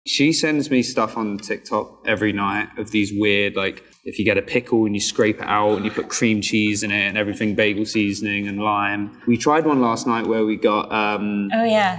She sends me stuff on TikTok every night of these weird, like, if you get a pickle and you scrape it out and you put cream cheese in it and everything, bagel seasoning and lime. We tried one last night where we got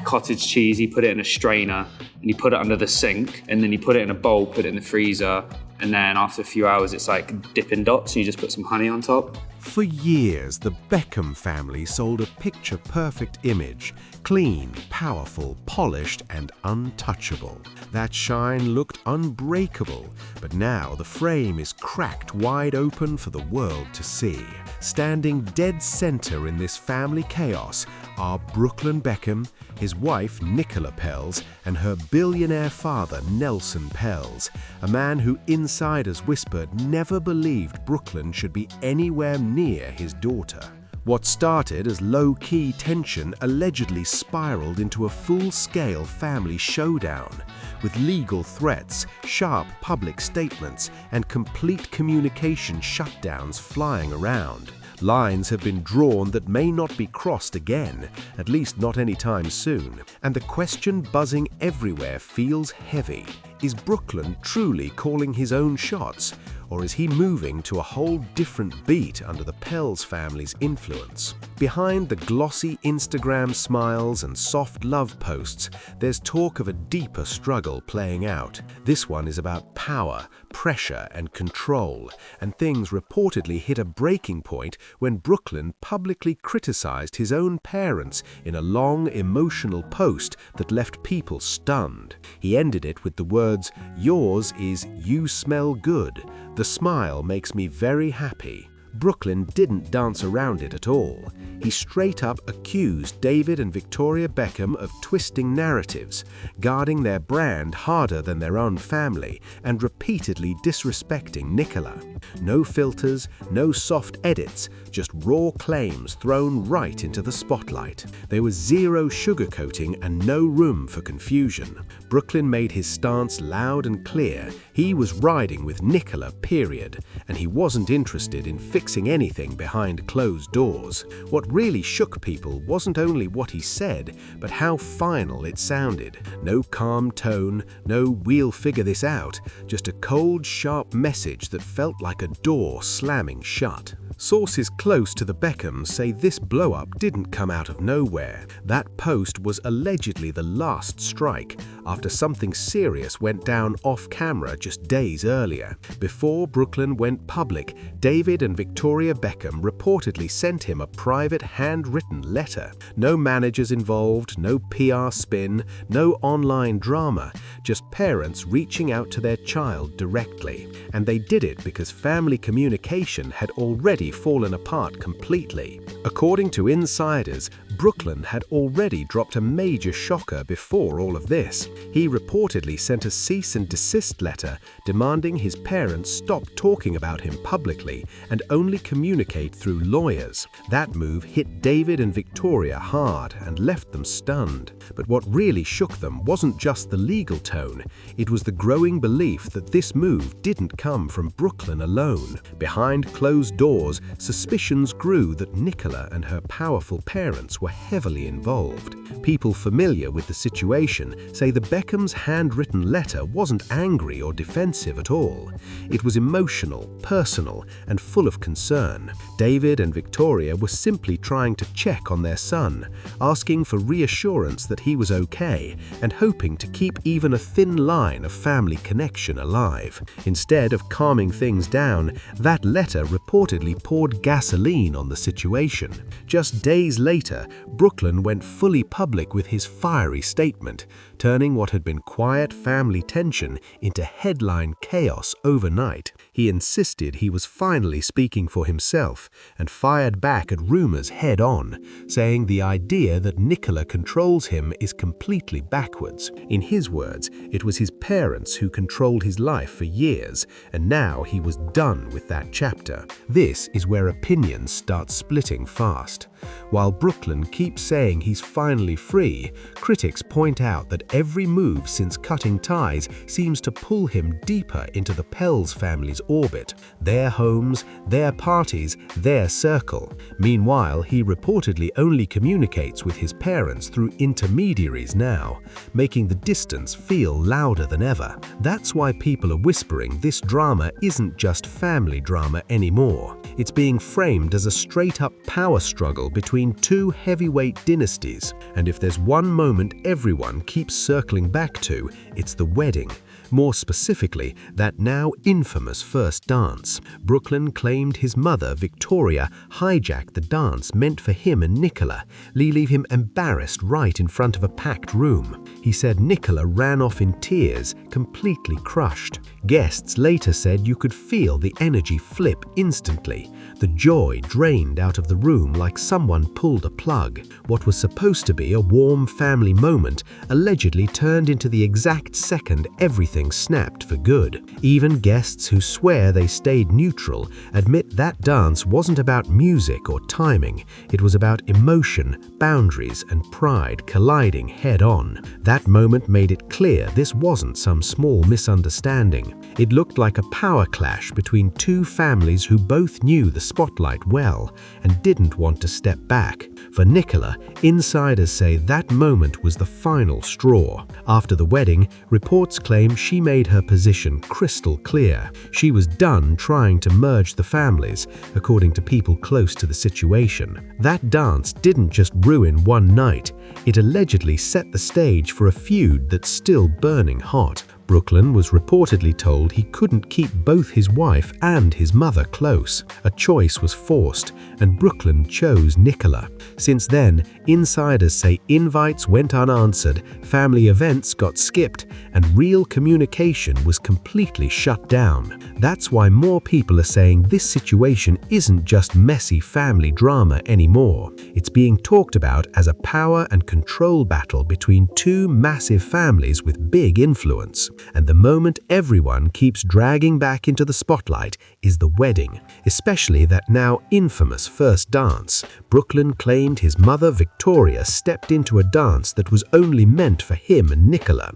cottage cheese. You put it in a strainer and you put it under the sink, and then you put it in a bowl, put it in the freezer, and then after a few hours it's like Dippin' Dots and you just put some honey on top. For years, the Beckham family sold a picture-perfect image, clean, powerful, polished, and untouchable. That shine looked unbreakable, but now the frame is cracked wide open for the world to see. Standing dead center in this family chaos are Brooklyn Beckham, his wife Nicola Peltz, and her billionaire father Nelson Peltz, a man who insiders whispered never believed Brooklyn should be anywhere near his daughter. What started as low-key tension allegedly spiraled into a full-scale family showdown, with legal threats, sharp public statements, and complete communication shutdowns flying around. Lines have been drawn that may not be crossed again, at least not anytime soon, and the question buzzing everywhere feels heavy. Is Brooklyn truly calling his own shots, or is he moving to a whole different beat under the Peltz family's influence? Behind the glossy Instagram smiles and soft love posts, there's talk of a deeper struggle playing out. This one is about power, pressure, and control, and things reportedly hit a breaking point when Brooklyn publicly criticized his own parents in a long, emotional post that left people stunned. He ended it with the words, "Yours is you smell good. The smile makes me very happy." Brooklyn didn't dance around it at all. He straight up accused David and Victoria Beckham of twisting narratives, guarding their brand harder than their own family, and repeatedly disrespecting Nicola. No filters, no soft edits, just raw claims thrown right into the spotlight. There was zero sugarcoating and no room for confusion. Brooklyn made his stance loud and clear. He was riding with Nicola, period, and he wasn't interested in fixing anything behind closed doors. What really shook people wasn't only what he said, but how final it sounded. No calm tone, no "we'll figure this out," just a cold, sharp message that felt like a door slamming shut. Sources close to the Beckhams say this blow-up didn't come out of nowhere. That post was allegedly the last strike, after something serious went down off-camera just days earlier. Before Brooklyn went public, David and Victoria Beckham reportedly sent him a private handwritten letter. No managers involved, no PR spin, no online drama, just parents reaching out to their child directly. And they did it because family communication had already fallen apart completely. According to insiders, Brooklyn had already dropped a major shocker before all of this. He reportedly sent a cease and desist letter demanding his parents stop talking about him publicly and only communicate through lawyers. That move hit David and Victoria hard and left them stunned. But what really shook them wasn't just the legal tone, it was the growing belief that this move didn't come from Brooklyn alone. Behind closed doors, suspicions grew that Nicola and her powerful parents were heavily involved. People familiar with the situation say the Beckhams' handwritten letter wasn't angry or defensive at all. It was emotional, personal, and full of concern. David and Victoria were simply trying to check on their son, asking for reassurance that he was okay, and hoping to keep even a thin line of family connection alive. Instead of calming things down, that letter reportedly poured gasoline on the situation. Just days later, Brooklyn went fully public with his fiery statement, turning what had been quiet family tension into headline chaos overnight. He insisted he was finally speaking for himself and fired back at rumors head-on, saying the idea that Nicola controls him is completely backwards. In his words, it was his parents who controlled his life for years, and now he was done with that chapter. This is where opinions start splitting fast. While Brooklyn keeps saying he's finally free, critics point out that every move since cutting ties seems to pull him deeper into the Peltz family's orbit, their homes, their parties, their circle. Meanwhile, he reportedly only communicates with his parents through intermediaries now, making the distance feel louder than ever. That's why people are whispering this drama isn't just family drama anymore. It's being framed as a straight-up power struggle between two heavyweight dynasties, and if there's one moment everyone keeps circling back to, it's the wedding. More specifically, that now infamous first dance. Brooklyn claimed his mother, Victoria, hijacked the dance meant for him and Nicola, leaving him embarrassed right in front of a packed room. He said Nicola ran off in tears, completely crushed. Guests later said you could feel the energy flip instantly. The joy drained out of the room like someone pulled a plug. What was supposed to be a warm family moment allegedly turned into the exact second everything snapped for good. Even guests who swear they stayed neutral admit that dance wasn't about music or timing. It was about emotion, boundaries, and pride colliding head-on. That moment made it clear this wasn't some small misunderstanding. It looked like a power clash between two families who both knew the spotlight well and didn't want to step back. For Nicola, insiders say that moment was the final straw. After the wedding, reports claim she made her position crystal clear. She was done trying to merge the families, according to people close to the situation. That dance didn't just ruin one night, it allegedly set the stage for a feud that's still burning hot. Brooklyn was reportedly told he couldn't keep both his wife and his mother close. A choice was forced, and Brooklyn chose Nicola. Since then, insiders say invites went unanswered, family events got skipped, and real communication was completely shut down. That's why more people are saying this situation isn't just messy family drama anymore. It's being talked about as a power and control battle between two massive families with big influence. And the moment everyone keeps dragging back into the spotlight is the wedding, especially that now infamous first dance. Brooklyn claimed his mother Victoria stepped into a dance that was only meant for him and Nicola,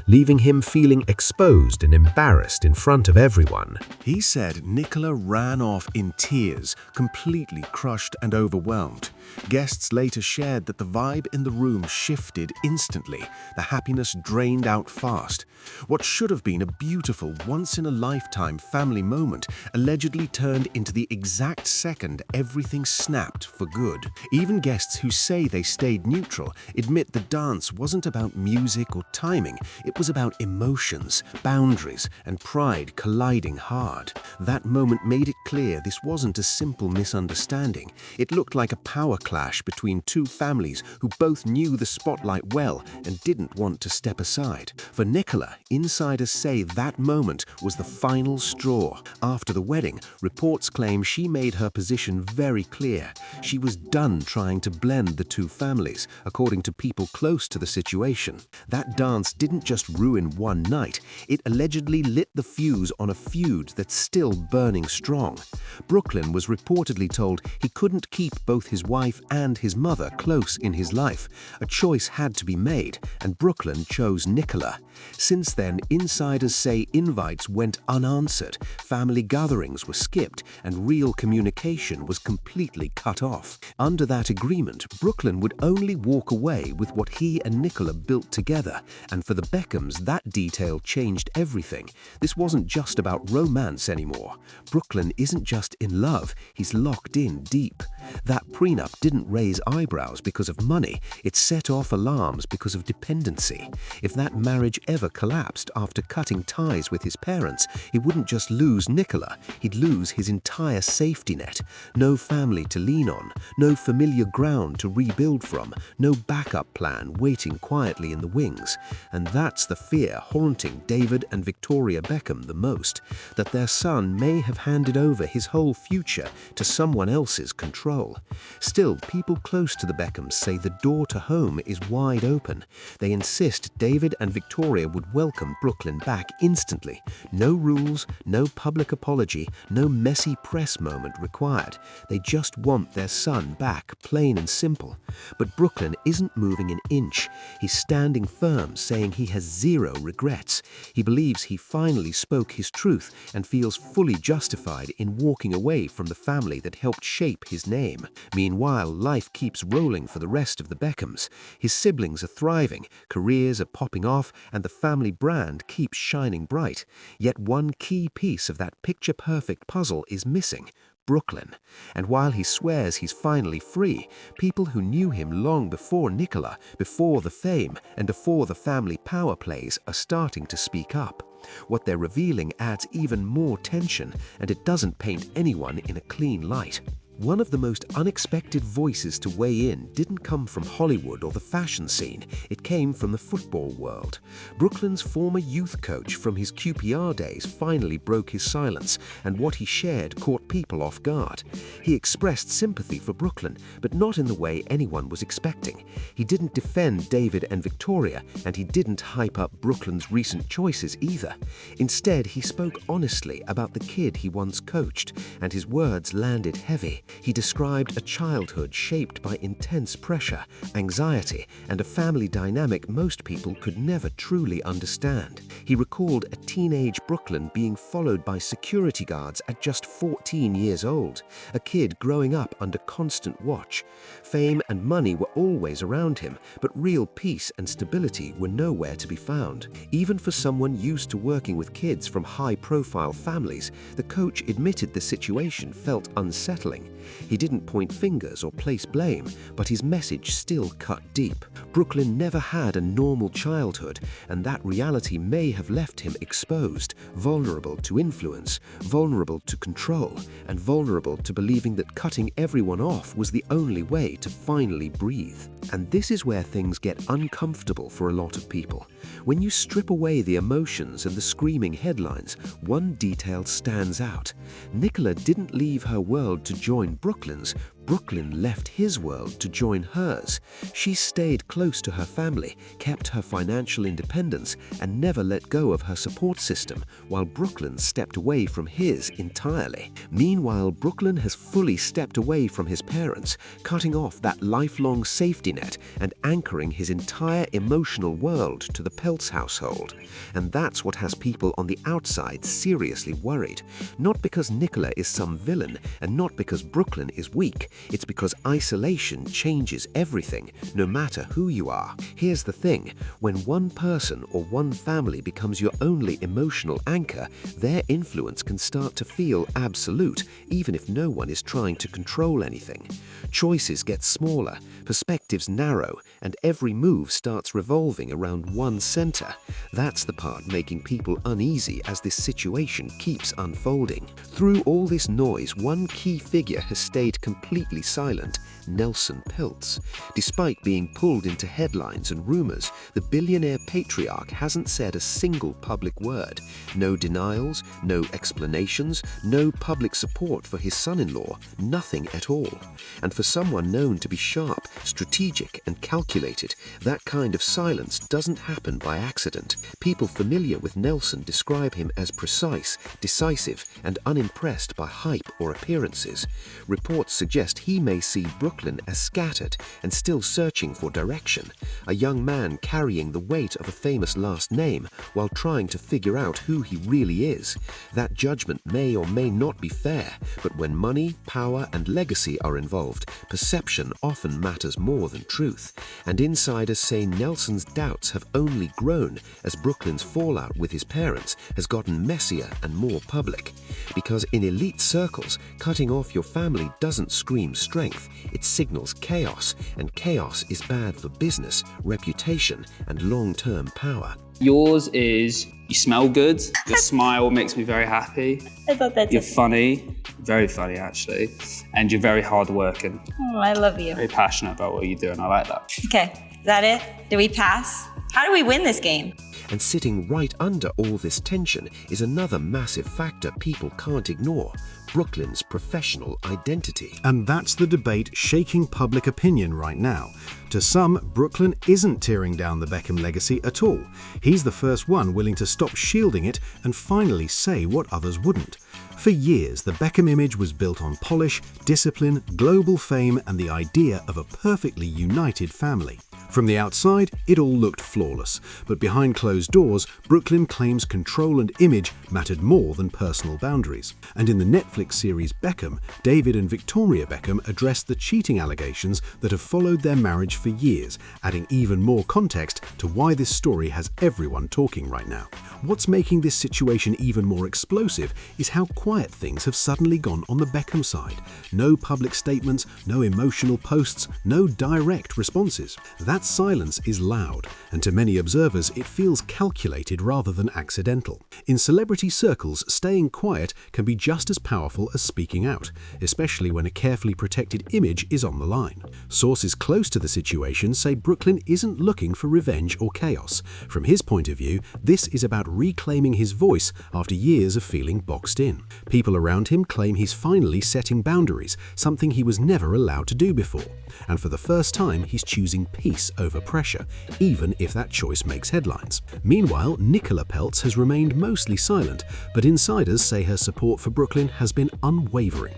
leaving him feeling exposed and embarrassed in front of everyone. He said Nicola ran off in tears, completely crushed and overwhelmed. Guests later shared that the vibe in the room shifted instantly, the happiness drained out fast. What should have been a beautiful, once-in-a-lifetime family moment allegedly turned into the exact second everything snapped for good. Even guests who say they stayed neutral admit the dance wasn't about music or timing, it was about emotions, boundaries, and pride colliding hard. That moment made it clear this wasn't a simple misunderstanding. It looked like a power clash between two families who both knew the spotlight well and didn't want to step aside. For Nicola, insiders say that moment was the final straw. After the wedding, reports claim she made her position very clear. She was done trying to blend the two families, according to people close to the situation. That dance didn't just ruin one night, it allegedly lit the fuse on a feud that's still burning strong. Brooklyn was reportedly told he couldn't keep both his wife and his mother close in his life. A choice had to be made, and Brooklyn chose Nicola. Since then, insiders say invites went unanswered, family gatherings were skipped, and real communication was completely cut off. Under that agreement, Brooklyn would only walk away with what he and Nicola built together, and for the Beckhams, that detail changed everything. This wasn't just about romance anymore. Brooklyn isn't just in love, he's locked in deep. That prenup didn't raise eyebrows because of money, it set off alarms because of dependency. If that marriage ever collapsed after cutting ties with his parents, he wouldn't just lose Nicola, he'd lose his entire safety net. No family to lean on, no familiar ground to rebuild build from, no backup plan waiting quietly in the wings. And that's the fear haunting David and Victoria Beckham the most, that their son may have handed over his whole future to someone else's control. Still, people close to the Beckhams say the door to home is wide open. They insist David and Victoria would welcome Brooklyn back instantly. No rules, no public apology, no messy press moment required. They just want their son back, plain and simple. But Brooklyn isn't moving an inch. He's standing firm, saying he has zero regrets. He believes he finally spoke his truth and feels fully justified in walking away from the family that helped shape his name. Meanwhile, life keeps rolling for the rest of the Beckhams. His siblings are thriving, careers are popping off, and the family brand keeps shining bright. Yet one key piece of that picture-perfect puzzle is missing: Brooklyn. And while he swears he's finally free, people who knew him long before Nicola, before the fame, and before the family power plays are starting to speak up. What they're revealing adds even more tension, and it doesn't paint anyone in a clean light. One of the most unexpected voices to weigh in didn't come from Hollywood or the fashion scene. It came from the football world. Brooklyn's former youth coach from his QPR days finally broke his silence, and what he shared caught people off guard. He expressed sympathy for Brooklyn, but not in the way anyone was expecting. He didn't defend David and Victoria, and he didn't hype up Brooklyn's recent choices either. Instead, he spoke honestly about the kid he once coached, and his words landed heavy. He described a childhood shaped by intense pressure, anxiety, and a family dynamic most people could never truly understand. He recalled a teenage Brooklyn being followed by security guards at just 14 years old, a kid growing up under constant watch. Fame and money were always around him, but real peace and stability were nowhere to be found. Even for someone used to working with kids from high-profile families, the coach admitted the situation felt unsettling. He didn't point fingers or place blame, but his message still cut deep. Brooklyn never had a normal childhood, and that reality may have left him exposed, vulnerable to influence, vulnerable to control, and vulnerable to believing that cutting everyone off was the only way to finally breathe. And this is where things get uncomfortable for a lot of people. When you strip away the emotions and the screaming headlines, one detail stands out. Nicola didn't leave her world to join Brooklyn's. Brooklyn left his world to join hers. She stayed close to her family, kept her financial independence, and never let go of her support system, while Brooklyn stepped away from his entirely. Meanwhile, Brooklyn has fully stepped away from his parents, cutting off that lifelong safety net and anchoring his entire emotional world to the Peltz household. And that's what has people on the outside seriously worried. Not because Nicola is some villain, and not because Brooklyn is weak. It's because isolation changes everything, no matter who you are. Here's the thing: when one person or one family becomes your only emotional anchor, their influence can start to feel absolute, even if no one is trying to control anything. Choices get smaller, perspectives narrow, and every move starts revolving around one center. That's the part making people uneasy as this situation keeps unfolding. Through all this noise, one key figure has stayed completely silent: Nicola Peltz. Despite being pulled into headlines and rumors, the billionaire patriarch hasn't said a single public word. No denials, no explanations, no public support for his son-in-law, nothing at all. And for someone known to be sharp, strategic, and calculated, that kind of silence doesn't happen by accident. People familiar with Nelson describe him as precise, decisive, and unimpressed by hype or appearances. Reports suggest he may see Brooklyn as scattered and still searching for direction, a young man carrying the weight of a famous last name while trying to figure out who he really is. That judgment may or may not be fair, but when money, power, and legacy are involved, perception often matters more than truth. And insiders say Nelson's doubts have only grown as Brooklyn's fallout with his parents has gotten messier and more public. Because in elite circles, cutting off your family doesn't scream strength, it signals chaos, and chaos is bad for business, reputation, and long-term power. Yours is, you smell good, your smile makes me very happy. I thought that's You're funny, very funny actually, and you're very hardworking. Oh, I love you. Very passionate about what you do, and I like that. Okay, is that it? Do we pass? How do we win this game? And sitting right under all this tension is another massive factor people can't ignore: Brooklyn's professional identity. And that's the debate shaking public opinion right now. To some, Brooklyn isn't tearing down the Beckham legacy at all. He's the first one willing to stop shielding it and finally say what others wouldn't. For years, the Beckham image was built on polish, discipline, global fame, and the idea of a perfectly united family. From the outside, it all looked flawless, but behind closed doors, Brooklyn claims control and image mattered more than personal boundaries. And in the Netflix series Beckham, David and Victoria Beckham addressed the cheating allegations that have followed their marriage for years, adding even more context to why this story has everyone talking right now. What's making this situation even more explosive is how quiet things have suddenly gone on the Beckham side. No public statements, no emotional posts, no direct responses. That silence is loud, and to many observers it feels calculated rather than accidental. In celebrity circles, staying quiet can be just as powerful as speaking out, especially when a carefully protected image is on the line. Sources close to the situation say Brooklyn isn't looking for revenge or chaos. From his point of view, this is about reclaiming his voice after years of feeling boxed in. People around him claim he's finally setting boundaries, something he was never allowed to do before. And for the first time, he's choosing peace over pressure, even if that choice makes headlines. Meanwhile, Nicola Peltz has remained mostly silent, but insiders say her support for Brooklyn has been unwavering.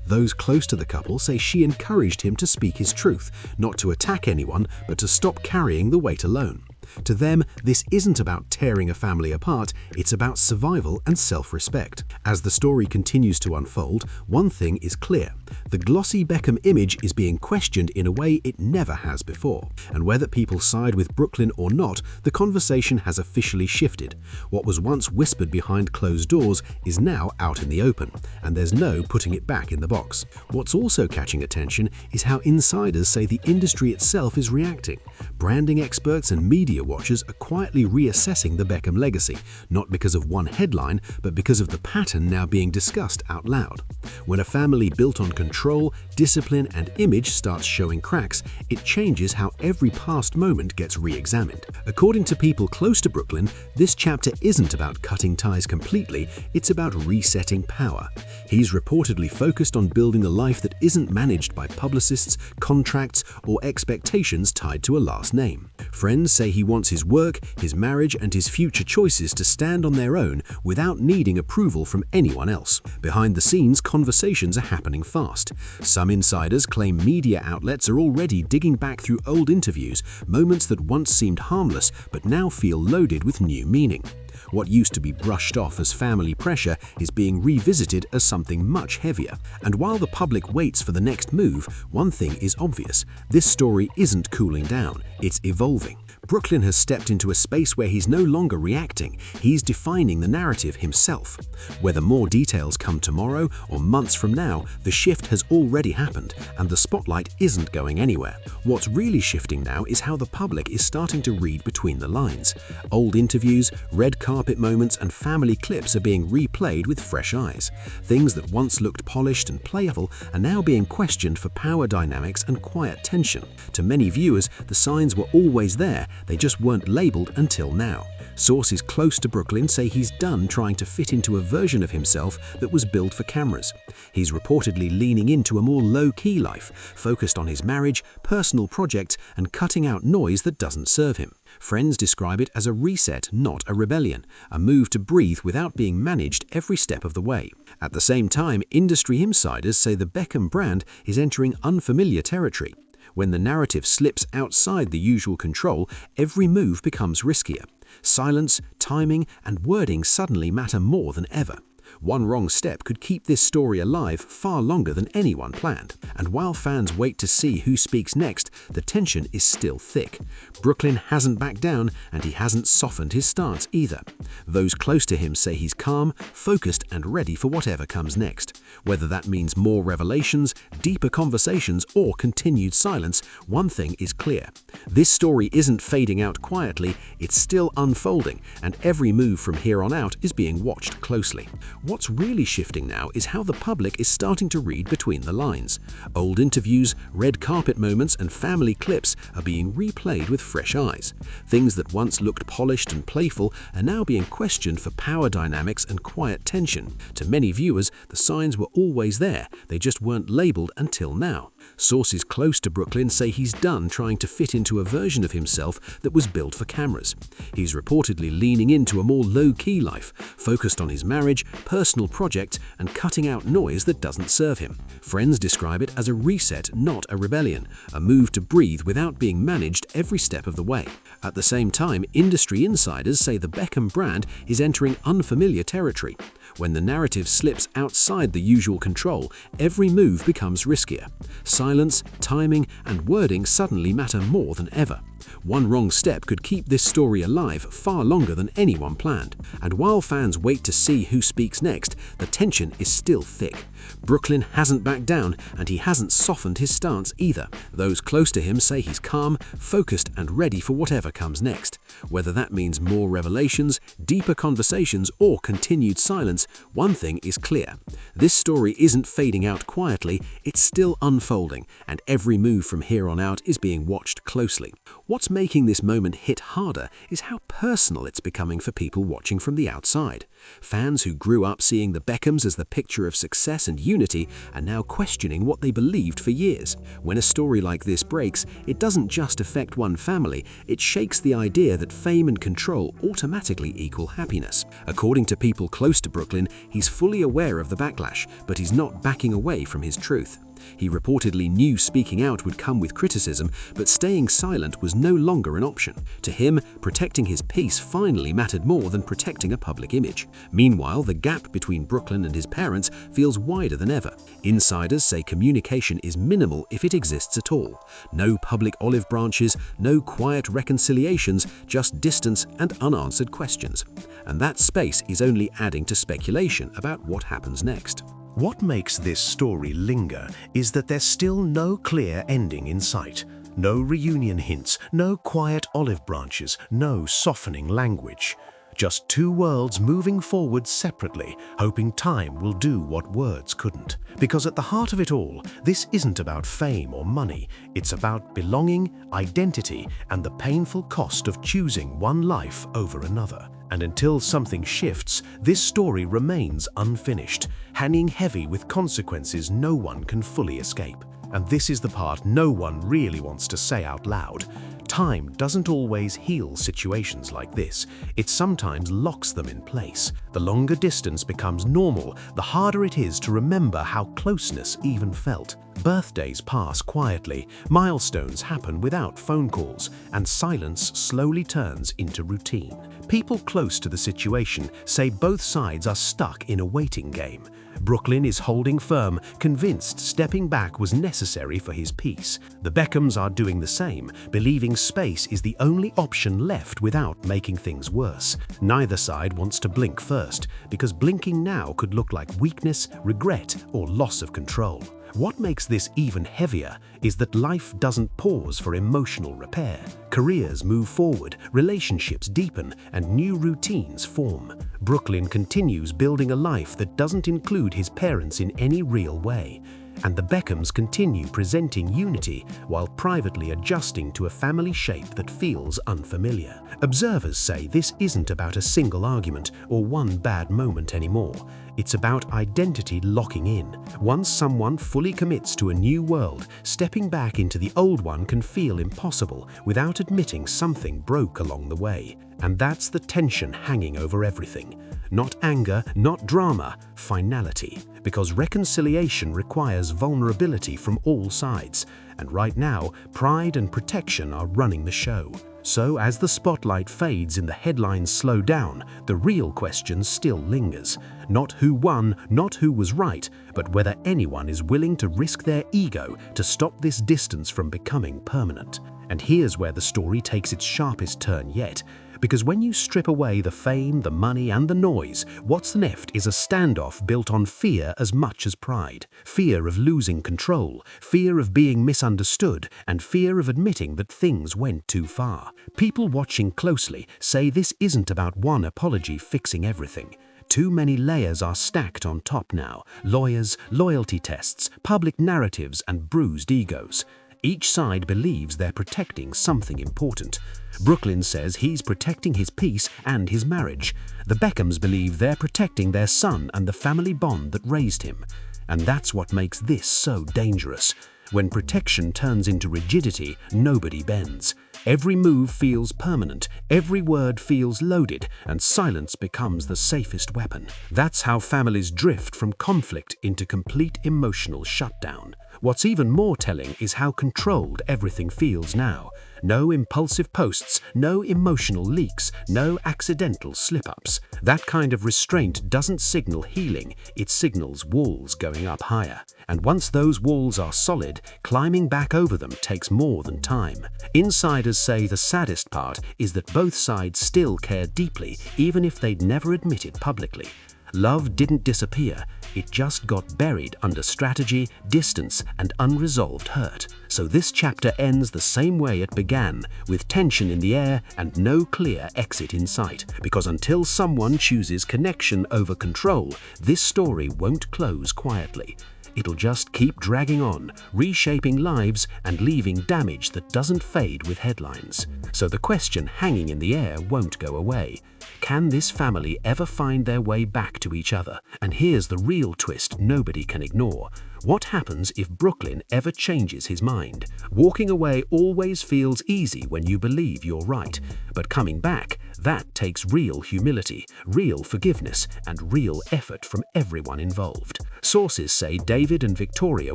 Those close to the couple say she encouraged him to speak his truth, not to attack anyone, but to stop carrying the weight alone. To them, this isn't about tearing a family apart, it's about survival and self-respect. As the story continues to unfold, one thing is clear: the glossy Beckham image is being questioned in a way it never has before. And whether people side with Brooklyn or not, the conversation has officially shifted. What was once whispered behind closed doors is now out in the open, and there's no putting it back in the box. What's also catching attention is how insiders say the industry itself is reacting. Branding experts and media watchers are quietly reassessing the Beckham legacy, not because of one headline, but because of the pattern now being discussed out loud. When a family built on control, discipline, and image starts showing cracks, it changes how every past moment gets re-examined. According to people close to Brooklyn, this chapter isn't about cutting ties completely, it's about resetting power. He's reportedly focused on building a life that isn't managed by publicists, contracts, or expectations tied to a last name. Friends say he wants his work, his marriage, and his future choices to stand on their own without needing approval from anyone else. Behind the scenes, conversations are happening fast. Some insiders claim media outlets are already digging back through old interviews, moments that once seemed harmless but now feel loaded with new meaning. What used to be brushed off as family pressure is being revisited as something much heavier. And while the public waits for the next move, one thing is obvious: this story isn't cooling down, it's evolving. Brooklyn has stepped into a space where he's no longer reacting, he's defining the narrative himself. Whether more details come tomorrow or months from now, the shift has already happened, and the spotlight isn't going anywhere. What's really shifting now is how the public is starting to read between the lines. Old interviews, red carpet moments, and family clips are being replayed with fresh eyes. Things that once looked polished and playful are now being questioned for power dynamics and quiet tension. To many viewers, the signs were always there, they just weren't labeled until now. Sources close to Brooklyn say he's done trying to fit into a version of himself that was built for cameras. He's reportedly leaning into a more low-key life, focused on his marriage, personal projects, and cutting out noise that doesn't serve him. Friends describe it as a reset, not a rebellion, a move to breathe without being managed every step of the way. At the same time, industry insiders say the Beckham brand is entering unfamiliar territory. When the narrative slips outside the usual control, every move becomes riskier. Silence, timing, and wording suddenly matter more than ever. One wrong step could keep this story alive far longer than anyone planned. And while fans wait to see who speaks next, the tension is still thick. Brooklyn hasn't backed down, and he hasn't softened his stance either. Those close to him say he's calm, focused, and ready for whatever comes next. Whether that means more revelations, deeper conversations, or continued silence, one thing is clear. This story isn't fading out quietly, it's still unfolding, and every move from here on out is being watched closely. What's really shifting now is how the public is starting to read between the lines. Old interviews, red carpet moments, and family clips are being replayed with fresh eyes. Things that once looked polished and playful are now being questioned for power dynamics and quiet tension. To many viewers, the signs were always there, they just weren't labeled until now. Sources close to Brooklyn say he's done trying to fit into a version of himself that was built for cameras. He's reportedly leaning into a more low-key life, focused on his marriage, personal projects, and cutting out noise that doesn't serve him. Friends describe it as a reset, not a rebellion, a move to breathe without being managed every step of the way. At the same time, industry insiders say the Beckham brand is entering unfamiliar territory. When the narrative slips outside the usual control, every move becomes riskier. Silence, timing, and wording suddenly matter more than ever. One wrong step could keep this story alive far longer than anyone planned. And while fans wait to see who speaks next, the tension is still thick. Brooklyn hasn't backed down, and he hasn't softened his stance either. Those close to him say he's calm, focused, and ready for whatever comes next. Whether that means more revelations, deeper conversations, or continued silence, one thing is clear. This story isn't fading out quietly, it's still unfolding, and every move from here on out is being watched closely. What's making this moment hit harder is how personal it's becoming for people watching from the outside. Fans who grew up seeing the Beckhams as the picture of success and unity are now questioning what they believed for years. When a story like this breaks, it doesn't just affect one family, it shakes the idea that fame and control automatically equal happiness. According to people close to Brooklyn, he's fully aware of the backlash, but he's not backing away from his truth. He reportedly knew speaking out would come with criticism, but staying silent was no longer an option. To him, protecting his peace finally mattered more than protecting a public image. Meanwhile, the gap between Brooklyn and his parents feels wider than ever. Insiders say communication is minimal if it exists at all. No public olive branches, no quiet reconciliations, just distance and unanswered questions. And that space is only adding to speculation about what happens next. What makes this story linger is that there's still no clear ending in sight. No reunion hints, no quiet olive branches, no softening language. Just two worlds moving forward separately, hoping time will do what words couldn't. Because at the heart of it all, this isn't about fame or money. It's about belonging, identity, and the painful cost of choosing one life over another. And until something shifts, this story remains unfinished, hanging heavy with consequences no one can fully escape. And this is the part no one really wants to say out loud. Time doesn't always heal situations like this. It sometimes locks them in place. The longer distance becomes normal, the harder it is to remember how closeness even felt. Birthdays pass quietly, milestones happen without phone calls, and silence slowly turns into routine. People close to the situation say both sides are stuck in a waiting game. Brooklyn is holding firm, convinced stepping back was necessary for his peace. The Beckhams are doing the same, believing space is the only option left without making things worse. Neither side wants to blink first, because blinking now could look like weakness, regret, or loss of control. What makes this even heavier is that life doesn't pause for emotional repair. Careers move forward, relationships deepen, and new routines form. Brooklyn continues building a life that doesn't include his parents in any real way. And the Beckhams continue presenting unity while privately adjusting to a family shape that feels unfamiliar. Observers say this isn't about a single argument or one bad moment anymore. It's about identity locking in. Once someone fully commits to a new world, stepping back into the old one can feel impossible without admitting something broke along the way. And that's the tension hanging over everything. Not anger, not drama, finality. Because reconciliation requires vulnerability from all sides. And right now, pride and protection are running the show. So as the spotlight fades and the headlines slow down, the real question still lingers. Not who won, not who was right, but whether anyone is willing to risk their ego to stop this distance from becoming permanent. And here's where the story takes its sharpest turn yet. Because when you strip away the fame, the money, and the noise, what's left is a standoff built on fear as much as pride. Fear of losing control, fear of being misunderstood, and fear of admitting that things went too far. People watching closely say this isn't about one apology fixing everything. Too many layers are stacked on top now: lawyers, loyalty tests, public narratives, and bruised egos. Each side believes they're protecting something important. Brooklyn says he's protecting his peace and his marriage. The Beckhams believe they're protecting their son and the family bond that raised him. And that's what makes this so dangerous. When protection turns into rigidity, nobody bends. Every move feels permanent, every word feels loaded, and silence becomes the safest weapon. That's how families drift from conflict into complete emotional shutdown. What's even more telling is how controlled everything feels now. No impulsive posts, no emotional leaks, no accidental slip-ups. That kind of restraint doesn't signal healing, it signals walls going up higher. And once those walls are solid, climbing back over them takes more than time. Insiders say the saddest part is that both sides still care deeply, even if they'd never admit it publicly. Love didn't disappear, it just got buried under strategy, distance, and unresolved hurt. So this chapter ends the same way it began, with tension in the air and no clear exit in sight. Because until someone chooses connection over control, this story won't close quietly. It'll just keep dragging on, reshaping lives and leaving damage that doesn't fade with headlines. So the question hanging in the air won't go away. Can this family ever find their way back to each other? And here's the real twist nobody can ignore. What happens if Brooklyn ever changes his mind? Walking away always feels easy when you believe you're right, but coming back, that takes real humility, real forgiveness, and real effort from everyone involved. Sources say David and Victoria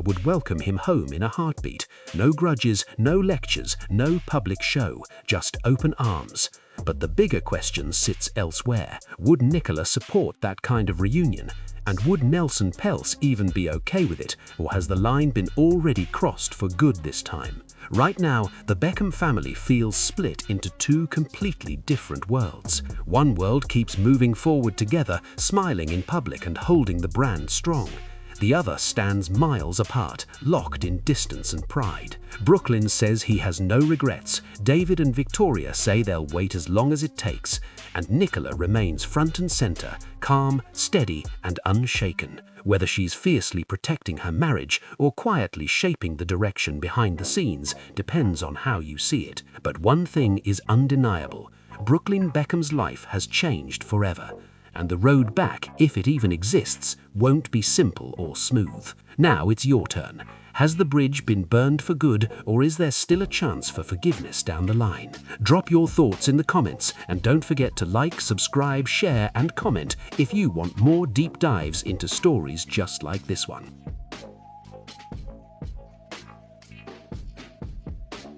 would welcome him home in a heartbeat. No grudges, no lectures, no public show, just open arms. But the bigger question sits elsewhere. Would Nicola support that kind of reunion? And would Nicola Peltz even be okay with it, or has the line been already crossed for good this time? Right now, the Beckham family feels split into two completely different worlds. One world keeps moving forward together, smiling in public and holding the brand strong. The other stands miles apart, locked in distance and pride. Brooklyn says he has no regrets. David and Victoria say they'll wait as long as it takes. And Nicola remains front and center, calm, steady, and unshaken. Whether she's fiercely protecting her marriage or quietly shaping the direction behind the scenes depends on how you see it. But one thing is undeniable. Brooklyn Beckham's life has changed forever. And the road back, if it even exists, won't be simple or smooth. Now it's your turn. Has the bridge been burned for good, or is there still a chance for forgiveness down the line? Drop your thoughts in the comments, and don't forget to like, subscribe, share, and comment if you want more deep dives into stories just like this one.